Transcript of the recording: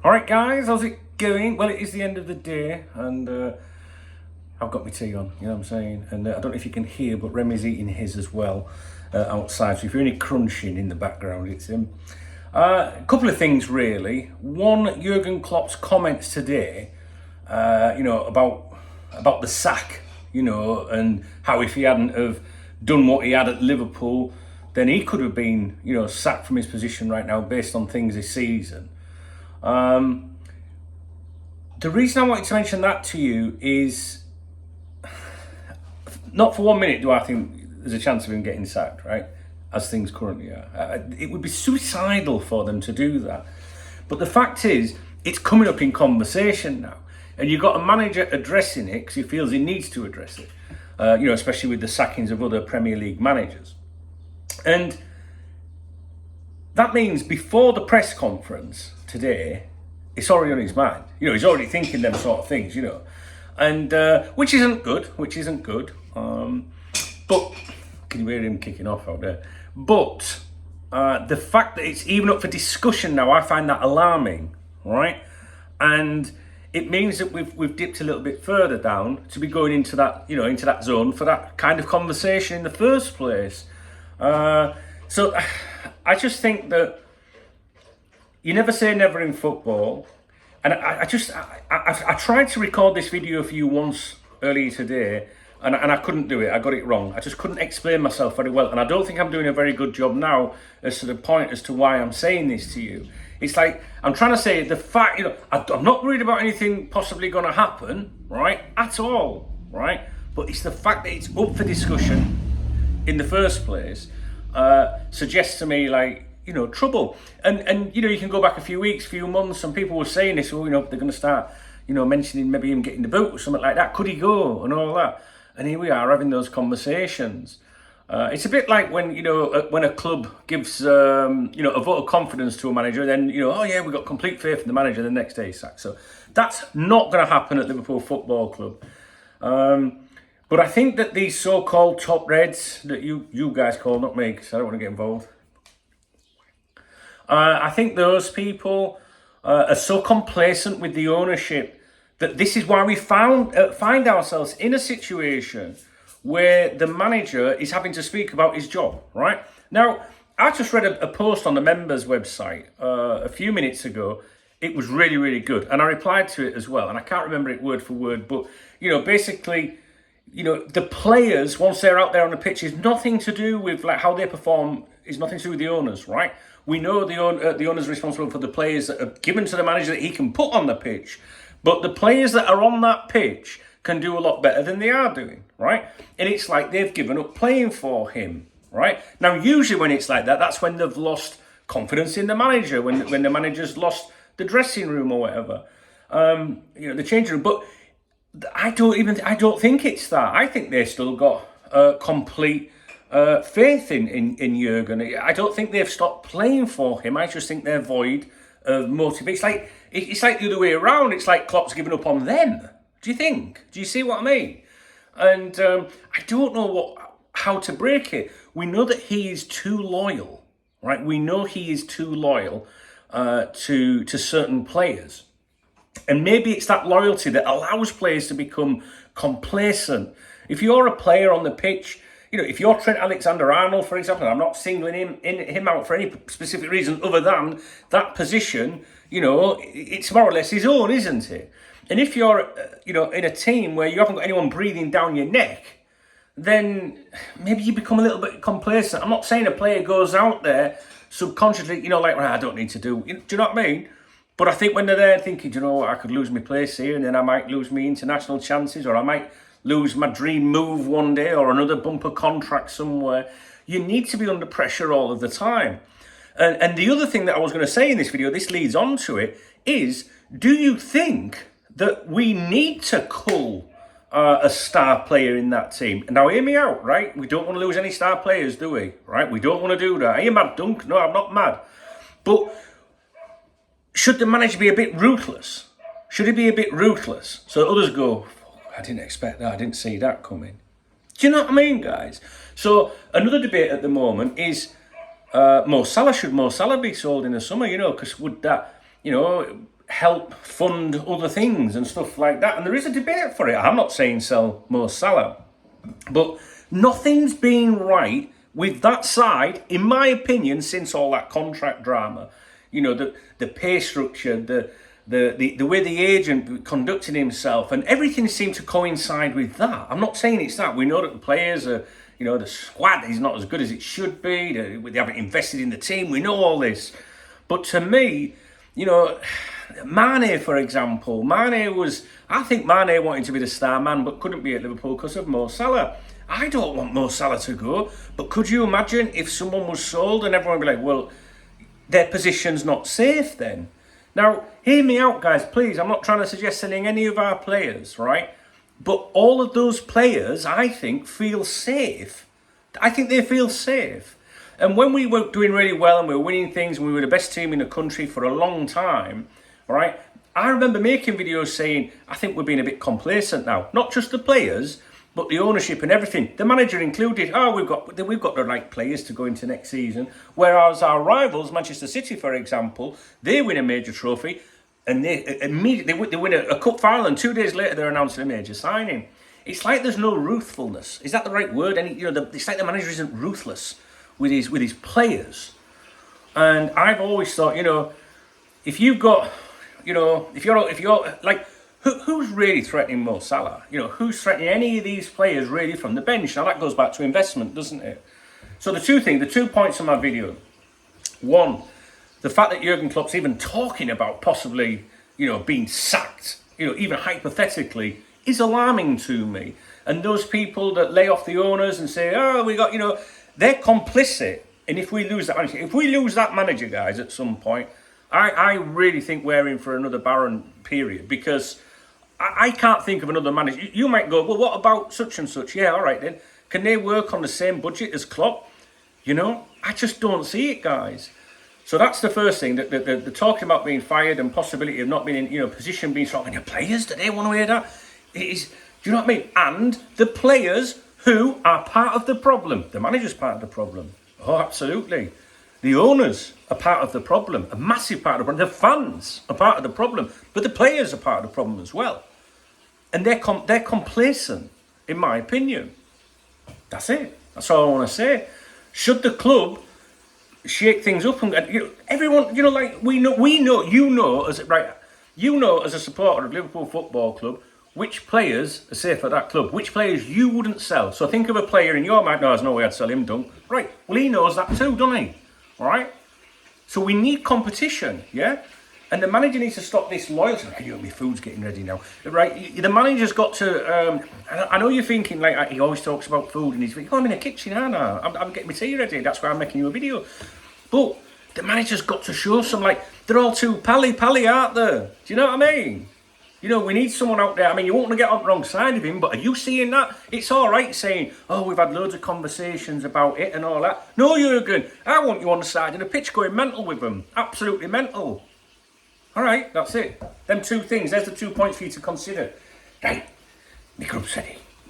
Alright guys, how's it going? Well, it is the end of the day and I've got my tea on, you know what I'm saying? And I don't know if you can hear, but Remy's eating his as well outside. So if you're any crunching in the background, it's him. A couple of things really. One, Jurgen Klopp's comments today, about the sack, and how if he hadn't have done what he had at Liverpool, then he could have been, sacked from his position right now based on things this season. The reason I wanted to mention that to you is, not for 1 minute do I think there's a chance of him getting sacked, right? As things currently are. It would be suicidal for them to do that. But the fact is, it's coming up in conversation now. And you've got a manager addressing it because he feels he needs to address it. Especially with the sackings of other Premier League managers. And that means before the press conference today, it's already on his mind. He's already thinking them sort of things, and which isn't good. But can you hear him kicking off out there? But the fact that it's even up for discussion now, I find that alarming, right? And it means that we've dipped a little bit further down to be going into that, into that zone for that kind of conversation in the first place. So I just think that you never say never in football. And I tried to record this video for you once earlier today, and I couldn't do it. I got it wrong. I just couldn't explain myself very well. And I don't think I'm doing a very good job now as to the point as to why I'm saying this to you. It's like, I'm trying to say the fact, I'm not worried about anything possibly going to happen, right? At all, right? But it's the fact that it's up for discussion in the first place suggests to me, like, trouble. And you can go back a few weeks, few months, and people were saying this, they're going to start, mentioning maybe him getting the boot or something like that. Could he go? And all that. And here we are having those conversations. It's a bit like when a club gives, a vote of confidence to a manager, then, oh yeah, we've got complete faith in the manager, the next day he's sacked. So that's not going to happen at Liverpool Football Club. But I think that these so-called top reds that you guys call, not me, because I don't want to get involved. I think those people are so complacent with the ownership that this is why we find ourselves in a situation where the manager is having to speak about his job, right? Now, I just read a post on the members' website a few minutes ago. It was really, really good. And I replied to it as well. And I can't remember it word for word, but, basically, the players, once they're out there on the pitch, is nothing to do with like how they perform, is nothing to do with the owners, right? We know the owner's responsible for the players that are given to the manager that he can put on the pitch. But the players that are on that pitch can do a lot better than they are doing, right? And it's like they've given up playing for him, right? Now, usually when it's like that, that's when they've lost confidence in the manager, when the manager's lost the dressing room or whatever, the changing room. But I don't think it's that. I think they've still got complete faith in Jurgen. I don't think they've stopped playing for him. I just think they're void of motivation. It's like the other way around. It's like Klopp's given up on them. Do you think? Do you see what I mean? And I don't know how to break it. We know that he is too loyal, right? We know he is too loyal to certain players. And maybe it's that loyalty that allows players to become complacent. If you're a player on the pitch, if you're Trent Alexander-Arnold, for example, I'm not singling him out for any specific reason other than that position, it's more or less his own, isn't it? And if you're, in a team where you haven't got anyone breathing down your neck, then maybe you become a little bit complacent. I'm not saying a player goes out there subconsciously, I don't need to do you know what I mean? But I think when they're there thinking, I could lose my place here and then I might lose my international chances, or I might lose my dream move one day, or another bumper contract somewhere. You need to be under pressure all of the time. And the other thing that I was going to say in this video, this leads on to it, is, do you think that we need to cull a star player in that team? Now, hear me out, right? We don't want to lose any star players, do we? Right? We don't want to do that. Are you mad, Dunk? No, I'm not mad. But should the manager be a bit ruthless? Should he be a bit ruthless? So others go, I didn't expect that. I didn't see that coming. Do you know what I mean, guys? So another debate at the moment is Mo Salah. Should Mo Salah be sold in the summer? Because would that, help fund other things and stuff like that. And there is a debate for it. I'm not saying sell Mo Salah, but nothing's been right with that side, in my opinion, since all that contract drama. You know, the pay structure, the way the agent conducted himself, and everything seemed to coincide with that. I'm not saying it's that. We know that the players are, you know, the squad is not as good as it should be. They haven't invested in the team. We know all this. But to me, you know, Mane, for example, I think Mane wanted to be the star man, but couldn't be at Liverpool because of Mo Salah. I don't want Mo Salah to go, but could you imagine if someone was sold and everyone would be like, well, their position's not safe then? Now, hear me out, guys, please. I'm not trying to suggest selling any of our players, right? But all of those players, I think, feel safe. I think they feel safe. And when we were doing really well and we were winning things and we were the best team in the country for a long time, right? I remember making videos saying, I think we're being a bit complacent now. Not just the players, but the ownership and everything. The manager included. Oh, we've got the right players to go into next season. Whereas our rivals, Manchester City, for example, they win a major trophy and they immediately they win a cup final, and 2 days later they're announcing a major signing. It's like there's no ruthfulness. Is that the right word? It's like the manager isn't ruthless with his players. And I've always thought, if you've got, if you're like, who's really threatening Mo Salah? Who's threatening any of these players really from the bench? Now that goes back to investment, doesn't it? So the two points on my video. One, the fact that Jurgen Klopp's even talking about possibly, being sacked, even hypothetically, is alarming to me. And those people that lay off the owners and say, they're complicit. And if we lose that manager, guys, at some point, I really think we're in for another barren period, because I can't think of another manager. You might go, well, what about such and such? Yeah, all right then. Can they work on the same budget as Klopp? I just don't see it, guys. So that's the first thing, that they're talking about being fired and possibility of not being in, position being strong. And your players, do they want to hear that? Do you know what I mean? And the players who are part of the problem. The manager's part of the problem. Oh, absolutely. The owners are part of the problem, a massive part of the problem. The fans are part of the problem, but the players are part of the problem as well. And they're complacent, in my opinion. That's it. That's all I want to say. Should the club shake things up and everyone, as a supporter of Liverpool Football Club, which players are safe at that club? Which players you wouldn't sell? So think of a player in your mind. No, there's no way I'd sell him, Dunk. Right. Well, he knows that too, doesn't he? All right. So we need competition, yeah? And the manager needs to stop this loyalty. My food's getting ready now. Right? The manager's got to... I know you're thinking, like, he always talks about food and he's thinking, I'm in the kitchen, aren't I? I'm getting my tea ready. That's why I'm making you a video. But the manager's got to show some, like, they're all too pally, aren't they? Do you know what I mean? We need someone out there. I mean, you won't want to get on the wrong side of him, but are you seeing that? It's all right saying, we've had loads of conversations about it and all that. No, Jurgen, I want you on the side of the pitch going mental with them. Absolutely mental. All right, that's it. Them two things. There's the 2 points for you to consider. Right, my club's ready.